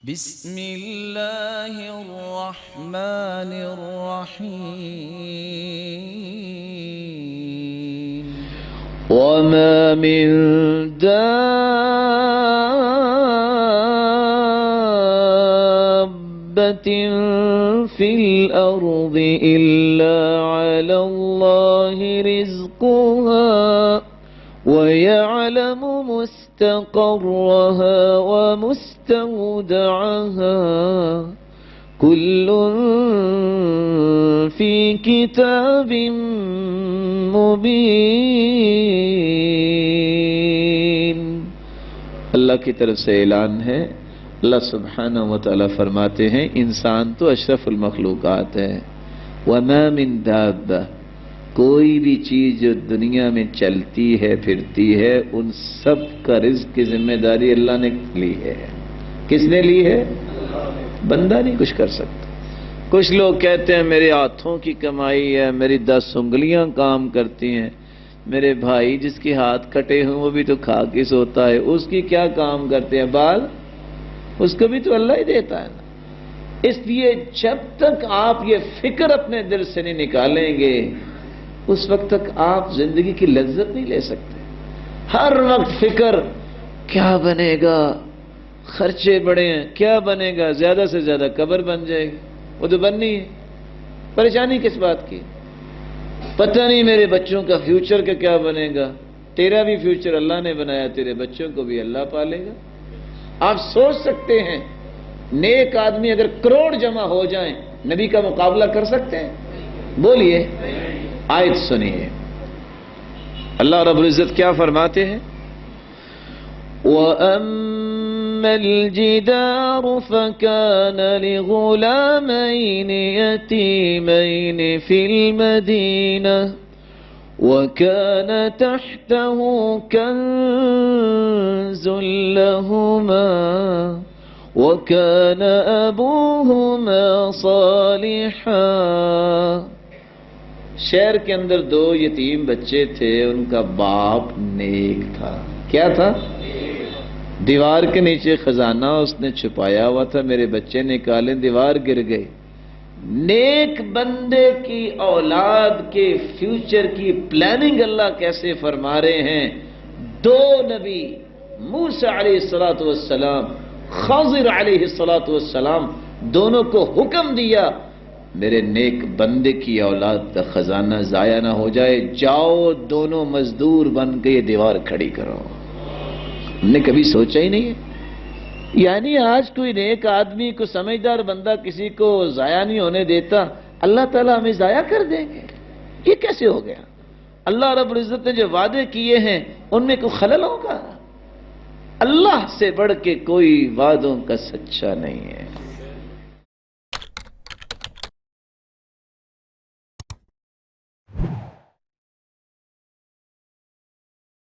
بسم اللہ الرحمن الرحیم وما من دابة في الأرض إلا على الله رزقها ويعلم مستقرها ومستودعها كل في كتاب مبين. اللہ کی طرف سے اعلان ہے. اللہ سبحانہ و تعالی فرماتے ہیں انسان تو اشرف المخلوقات ہے. وما من دابہ، کوئی بھی چیز جو دنیا میں چلتی ہے پھرتی ہے ان سب کا رزق کی ذمہ داری اللہ نے لی ہے. کس نے لی ہے؟ بندہ نہیں کچھ کر سکتا. کچھ لوگ کہتے ہیں میرے ہاتھوں کی کمائی ہے، میری 10 انگلیاں کام کرتی ہیں، میرے بھائی جس کے ہاتھ کٹے ہوں وہ بھی تو کھا کے سوتا ہے، اس کی کیا کام کرتے ہیں بال؟ اس کو بھی تو اللہ ہی دیتا ہے نا. اس لیے جب تک آپ یہ فکر اپنے دل سے نہیں نکالیں گے اس وقت تک آپ زندگی کی لذت نہیں لے سکتے. ہر وقت فکر کیا بنے گا، خرچے بڑے ہیں، کیا بنے گا، زیادہ سے زیادہ قبر بن جائے گی. وہ تو بننی ہے. پریشانی کس بات کی؟ پتہ نہیں میرے بچوں کا فیوچر کا کیا بنے گا. تیرا بھی فیوچر اللہ نے بنایا، تیرے بچوں کو بھی اللہ پالے گا. آپ سوچ سکتے ہیں نیک آدمی اگر کروڑ جمع ہو جائیں نبی کا مقابلہ کر سکتے ہیں؟ بولیے. آیت سنیے اللہ رب العزت کیا فرماتے ہیں. وَأَمَّا الْجِدَارُ فَكَانَ لِغُلَامَيْنِ يَتِيمَيْنِ فِي الْمَدِينَةِ وَكَانَ تَحْتَهُ كَنْزٌ لَهُمَا وَكَانَ أَبُوهُمَا صَالِحًا. شہر کے اندر 2 یتیم بچے تھے، ان کا باپ نیک تھا. کیا تھا؟ دیوار کے نیچے خزانہ اس نے چھپایا ہوا تھا، میرے بچے نکالے، دیوار گر گئی. نیک بندے کی اولاد کے فیوچر کی پلاننگ اللہ کیسے فرما رہے ہیں. 2 نبی موسیٰ علیہ السلام، خضر علیہ السلام، دونوں کو حکم دیا میرے نیک بندے کی اولاد کا خزانہ ضائع نہ ہو جائے، جاؤ دونوں مزدور بن کے یہ دیوار کھڑی کرو. ہم نے کبھی سوچا ہی نہیں ہے. یعنی آج کوئی نیک آدمی کو سمجھدار بندہ کسی کو ضائع نہیں ہونے دیتا، اللہ تعالیٰ ہمیں ضائع کر دیں گے؟ یہ کیسے ہو گیا؟ اللہ رب العزت نے جو وعدے کیے ہیں ان میں کوئی خلل ہوگا؟ اللہ سے بڑھ کے کوئی وعدوں کا سچا نہیں ہے.